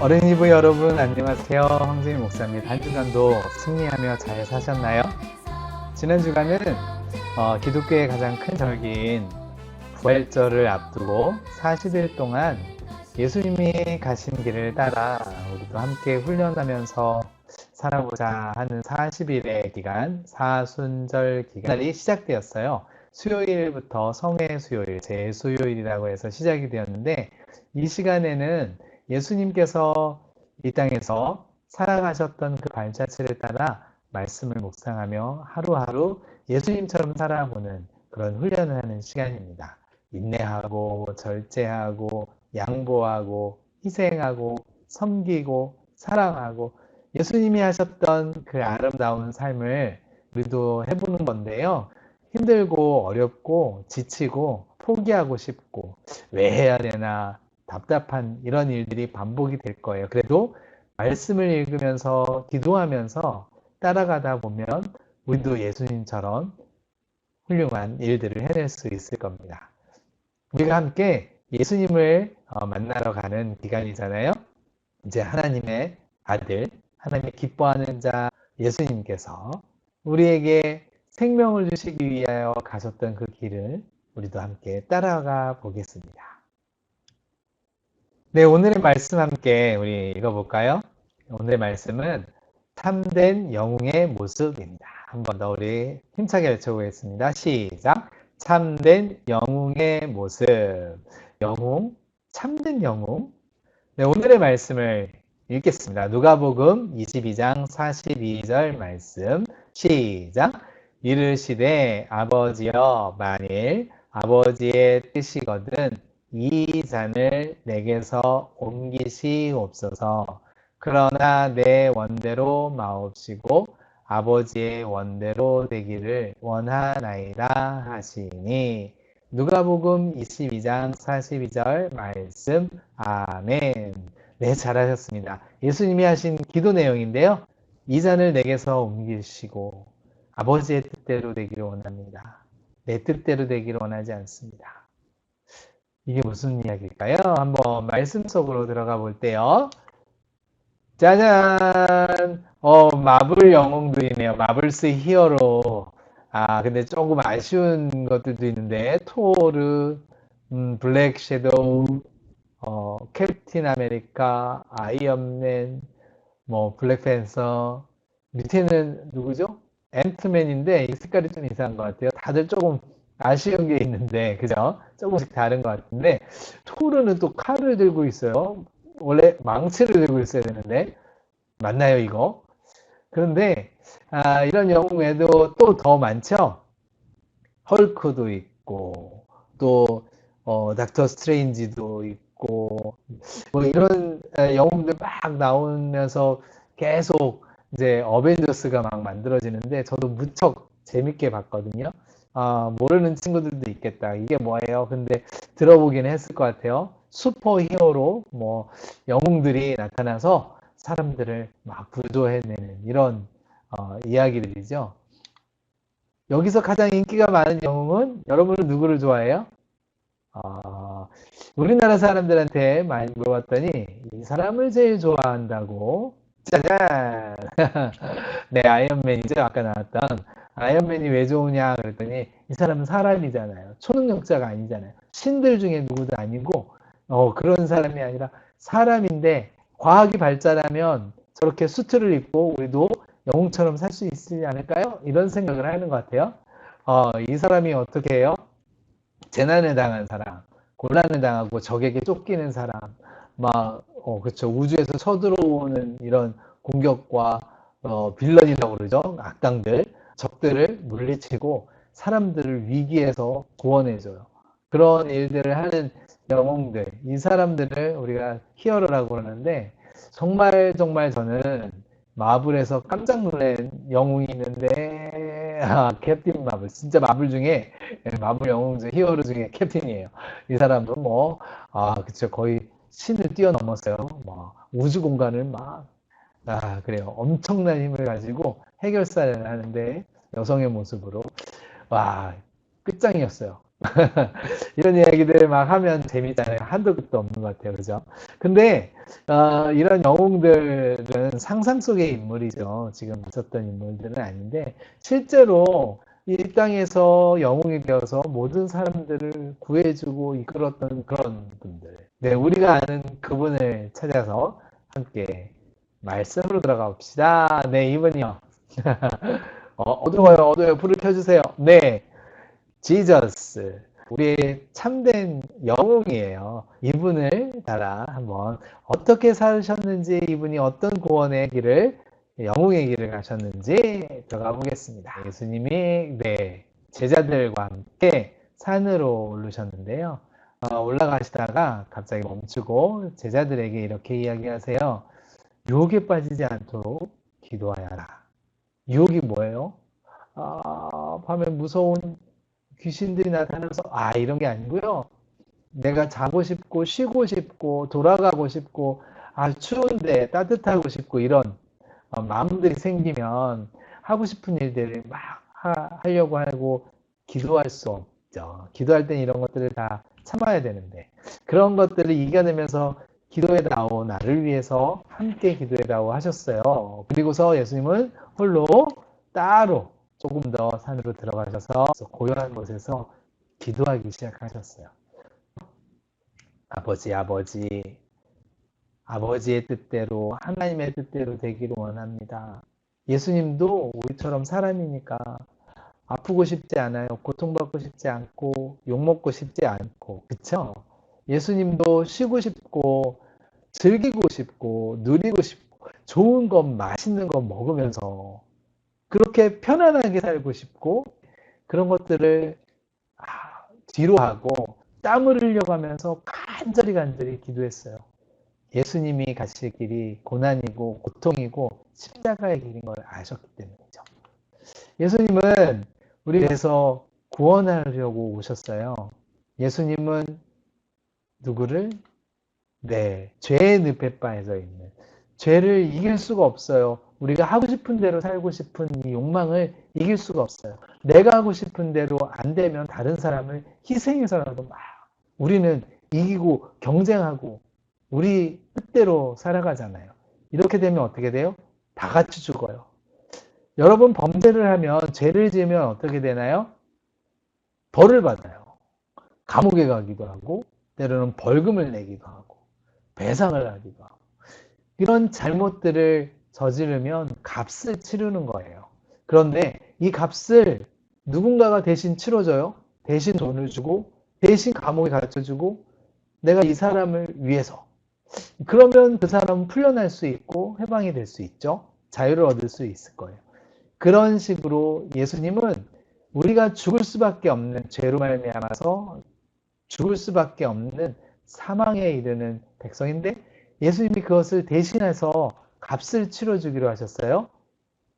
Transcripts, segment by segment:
어린이부 여러분 안녕하세요. 황진희 목사입니다. 한 주간도 승리하며 잘 사셨나요? 지난 주간은 기독교의 가장 큰 절기인 부활절을 앞두고 40일 동안 예수님이 가신 길을 따라 우리도 함께 훈련하면서 살아보자 하는 40일의 기간, 사순절 기간이 시작되었어요. 수요일부터 성회 수요일, 제수요일이라고 해서 시작이 되었는데 이 시간에는 예수님께서 이 땅에서 살아가셨던 그 발자취를 따라 말씀을 묵상하며 하루하루 예수님처럼 살아보는 그런 훈련을 하는 시간입니다. 인내하고 절제하고 양보하고 희생하고 섬기고 사랑하고 예수님이 하셨던 그 아름다운 삶을 우리도 해보는 건데요. 힘들고 어렵고 지치고 포기하고 싶고 왜 해야 되나 답답한 이런 일들이 반복이 될 거예요. 그래도 말씀을 읽으면서 기도하면서 따라가다 보면 우리도 예수님처럼 훌륭한 일들을 해낼 수 있을 겁니다. 우리가 함께 예수님을 만나러 가는 기간이잖아요. 이제 하나님의 아들, 하나님의 기뻐하는 자 예수님께서 우리에게 생명을 주시기 위하여 가셨던 그 길을 우리도 함께 따라가 보겠습니다. 네, 오늘의 말씀 함께 우리 읽어볼까요? 오늘의 말씀은 참된 영웅의 모습입니다. 한 번 더 우리 힘차게 외쳐보겠습니다. 시작! 참된 영웅의 모습. 영웅, 참된 영웅. 네, 오늘의 말씀을 읽겠습니다. 누가복음 22장 42절 말씀. 시작! 이르시되 아버지여 만일 아버지의 뜻이거든 이 잔을 내게서 옮기시옵소서. 그러나 내 원대로 마옵시고 아버지의 원대로 되기를 원하나이다 하시니. 누가복음 22장 42절 말씀. 아멘. 네, 잘하셨습니다. 예수님이 하신 기도 내용인데요. 이 잔을 내게서 옮기시고 아버지의 뜻대로 되기를 원합니다. 내 뜻대로 되기를 원하지 않습니다. 이게 무슨 이야기일까요? 한번 말씀 속으로 들어가 볼때요. 짜잔! 마블 영웅들이네요. 마블스 히어로. 근데 조금 아쉬운 것들도 있는데, 토르, 블랙 섀도우, 캡틴 아메리카, 아이언맨, 블랙팬서, 밑에는 누구죠? 앤트맨인데, 이 색깔이 좀 이상한 것 같아요. 다들 조금 아쉬운 게 있는데, 그죠? 조금씩 다른 것 같은데, 토르는 또 칼을 들고 있어요. 원래 망치를 들고 있어야 되는데, 맞나요, 이거? 그런데, 이런 영웅 외에도 또 더 많죠? 헐크도 있고, 또, 닥터 스트레인지도 있고, 이런 영웅들 막 나오면서 계속 이제 어벤져스가 막 만들어지는데 저도 무척 재밌게 봤거든요. 모르는 친구들도 있겠다. 이게 뭐예요? 근데 들어보긴 했을 것 같아요. 슈퍼 히어로, 영웅들이 나타나서 사람들을 막 구조해내는 이런 이야기들이죠. 여기서 가장 인기가 많은 영웅은 여러분은 누구를 좋아해요? 어, 우리나라 사람들한테 많이 물어봤더니 이 사람을 제일 좋아한다고. 짜잔! 네, 아이언맨이죠. 아까 나왔던 아이언맨이 왜 좋으냐 그랬더니 이 사람은 사람이잖아요. 초능력자가 아니잖아요. 신들 중에 누구도 아니고 그런 사람이 아니라 사람인데 과학이 발달하면 저렇게 수트를 입고 우리도 영웅처럼 살 수 있지 않을까요? 이런 생각을 하는 것 같아요. 이 사람이 어떻게 해요? 재난을 당한 사람, 곤란을 당하고 적에게 쫓기는 사람, 그렇죠. 우주에서 쳐들어오는 이런 공격과, 빌런이라고 그러죠. 악당들, 적들을 물리치고 사람들을 위기에서 구원해줘요. 그런 일들을 하는 영웅들, 이 사람들을 우리가 히어로라고 그러는데, 정말 정말 저는 마블에서 깜짝 놀란 영웅이 있는데, 캡틴 마블. 진짜 마블 중에 마블 영웅 중 히어로 중에 캡틴이에요. 이 사람도 그쵸. 거의 신을 뛰어넘었어요. 우주 공간을 그래요. 엄청난 힘을 가지고 해결사를 하는데 여성의 모습으로. 와, 끝장이었어요. 이런 이야기들 막 하면 재미잖아요. 한도 끝도 없는 것 같아요. 그죠? 근데, 이런 영웅들은 상상 속의 인물이죠. 지금 있었던 인물들은 아닌데, 실제로 이 땅에서 영웅이 되어서 모든 사람들을 구해주고 이끌었던 그런 분들. 네, 우리가 아는 그분을 찾아서 함께 말씀으로 들어가 봅시다. 네, 이분이요. 어두워요. 불을 켜주세요. 네. 지저스, 우리의 참된 영웅이에요. 이분을 따라 한번 어떻게 사셨는지, 이분이 어떤 구원의 길을, 영웅의 길을 가셨는지 들어가 보겠습니다. 예수님이 네, 제자들과 함께 산으로 오르셨는데요. 올라가시다가 갑자기 멈추고 제자들에게 이렇게 이야기하세요. 유혹에 빠지지 않도록 기도하여라. 유혹이 뭐예요? 밤에 무서운 귀신들이 나타나서 이런 게 아니고요. 내가 자고 싶고 쉬고 싶고 돌아가고 싶고 추운데 따뜻하고 싶고 이런 마음들이 생기면 하고 싶은 일들을 막 하려고 하고 기도할 수 없죠. 기도할 땐 이런 것들을 다 참아야 되는데 그런 것들을 이겨내면서 기도해다오 나를 위해서 함께 해다오 하셨어요. 그리고서 예수님은 홀로 따로 조금 더 산으로 들어가셔서 고요한 곳에서 기도하기 시작하셨어요. 아버지의 뜻대로, 하나님의 뜻대로 되기를 원합니다. 예수님도 우리처럼 사람이니까 아프고 싶지 않아요. 고통받고 싶지 않고, 욕먹고 싶지 않고, 그쵸? 예수님도 쉬고 싶고, 즐기고 싶고, 누리고 싶고, 좋은 것, 맛있는 것 먹으면서 그렇게 편안하게 살고 싶고, 그런 것들을 뒤로 하고 땀을 흘려가면서 간절히 기도했어요. 예수님이 가실 길이 고난이고 고통이고 십자가의 길인 걸 아셨기 때문이죠. 예수님은 우리 위해서 구원하려고 오셨어요. 예수님은 누구를? 네, 죄의 늪에 빠져 있는 죄를 이길 수가 없어요. 우리가 하고 싶은 대로 살고 싶은 이 욕망을 이길 수가 없어요. 내가 하고 싶은 대로 안 되면 다른 사람을 희생해서라도 막 우리는 이기고 경쟁하고 우리 뜻대로 살아가잖아요. 이렇게 되면 어떻게 돼요? 다 같이 죽어요. 여러분 범죄를 하면 죄를 지으면 어떻게 되나요? 벌을 받아요. 감옥에 가기도 하고 때로는 벌금을 내기도 하고 배상을 하기도 하고 이런 잘못들을 저지르면 값을 치르는 거예요. 그런데 이 값을 누군가가 대신 치러줘요. 대신 돈을 주고 대신 감옥에 갇혀주고 내가 이 사람을 위해서 그러면 그 사람은 풀려날 수 있고 해방이 될 수 있죠. 자유를 얻을 수 있을 거예요. 그런 식으로 예수님은 우리가 죽을 수밖에 없는 죄로 말미암아서 죽을 수밖에 없는 사망에 이르는 백성인데 예수님이 그것을 대신해서 값을 치러주기로 하셨어요.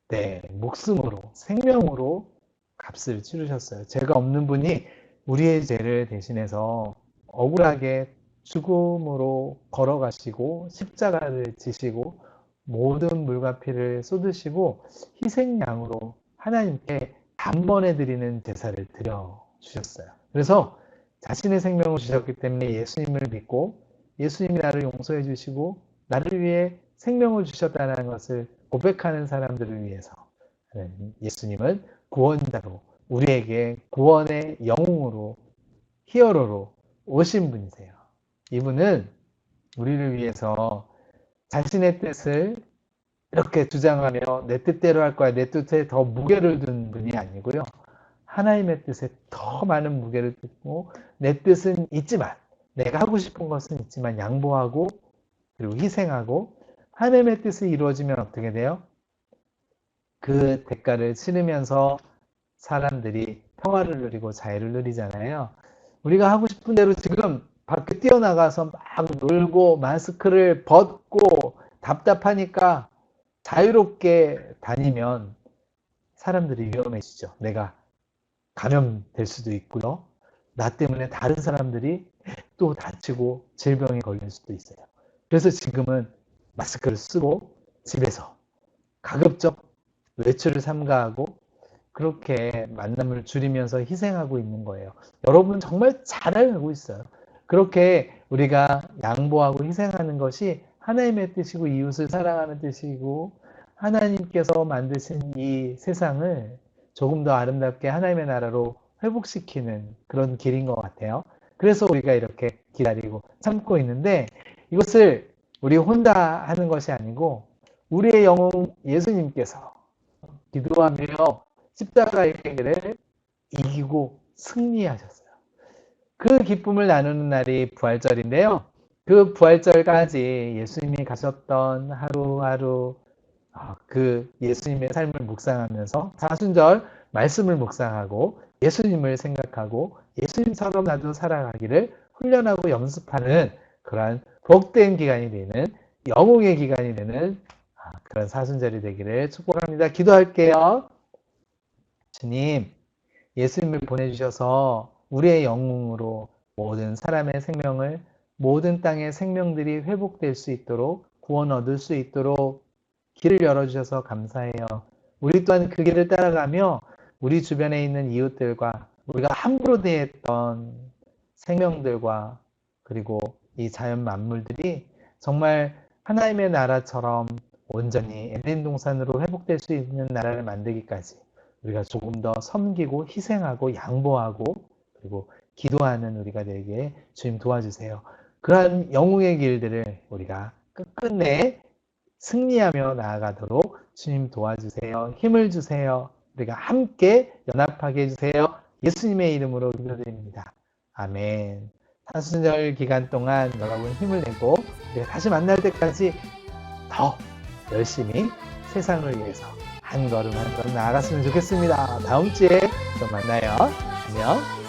네, 목숨으로, 생명으로 값을 치르셨어요. 죄가 없는 분이 우리의 죄를 대신해서 억울하게 죽음으로 걸어가시고 십자가를 지시고 모든 물과 피를 쏟으시고 희생양으로 하나님께 단번에 드리는 제사를 드려 주셨어요. 그래서 자신의 생명을 주셨기 때문에 예수님을 믿고 예수님이 나를 용서해 주시고 나를 위해 생명을 주셨다는 것을 고백하는 사람들을 위해서 예수님은 구원자로 우리에게 구원의 영웅으로 히어로로 오신 분이세요. 이분은 우리를 위해서 자신의 뜻을 이렇게 주장하며 내 뜻대로 할 거야. 내 뜻에 더 무게를 둔 분이 아니고요. 하나님의 뜻에 더 많은 무게를 두고 내 뜻은 있지만 내가 하고 싶은 것은 있지만 양보하고 그리고 희생하고 하나님의 뜻이 이루어지면 어떻게 돼요? 그 대가를 치르면서 사람들이 평화를 누리고 자유를 누리잖아요. 우리가 하고 싶은 대로 지금 밖에 뛰어나가서 막 놀고 마스크를 벗고 답답하니까 자유롭게 다니면 사람들이 위험해지죠. 내가 감염될 수도 있고요. 나 때문에 다른 사람들이 또 다치고 질병에 걸릴 수도 있어요. 그래서 지금은 마스크를 쓰고 집에서 가급적 외출을 삼가하고 그렇게 만남을 줄이면서 희생하고 있는 거예요. 여러분 정말 잘 알고 있어요. 그렇게 우리가 양보하고 희생하는 것이 하나님의 뜻이고 이웃을 사랑하는 뜻이고 하나님께서 만드신 이 세상을 조금 더 아름답게 하나님의 나라로 회복시키는 그런 길인 것 같아요. 그래서 우리가 이렇게 기다리고 참고 있는데 이것을 우리 혼자 하는 것이 아니고 우리의 영웅 예수님께서 기도하며 십자가의 길을 이기고 승리하셨어요. 그 기쁨을 나누는 날이 부활절인데요. 그 부활절까지 예수님이 가셨던 하루하루 그 예수님의 삶을 묵상하면서 사순절 말씀을 묵상하고 예수님을 생각하고 예수님처럼 나도 살아가기를 훈련하고 연습하는 그러한 복된 기간이 되는 영웅의 기간이 되는 그런 사순절이 되기를 축복합니다. 기도할게요. 주님, 예수님을 보내주셔서 우리의 영웅으로 모든 사람의 생명을 모든 땅의 생명들이 회복될 수 있도록 구원 얻을 수 있도록 길을 열어주셔서 감사해요. 우리 또한 그 길을 따라가며 우리 주변에 있는 이웃들과 우리가 함부로 대했던 생명들과 그리고 이 자연 만물들이 정말 하나님의 나라처럼 온전히 에덴 동산으로 회복될 수 있는 나라를 만들기까지 우리가 조금 더 섬기고 희생하고 양보하고 그리고 기도하는 우리가 되게 주님 도와주세요. 그러한 영웅의 길들을 우리가 끝끝내 승리하며 나아가도록 주님 도와주세요. 힘을 주세요. 우리가 함께 연합하게 해주세요. 예수님의 이름으로 기도드립니다. 아멘. 사순절 기간 동안 여러분 힘을 내고 우리가 다시 만날 때까지 더 열심히 세상을 위해서 한 걸음 한 걸음 나아갔으면 좋겠습니다. 다음 주에 또 만나요. 안녕.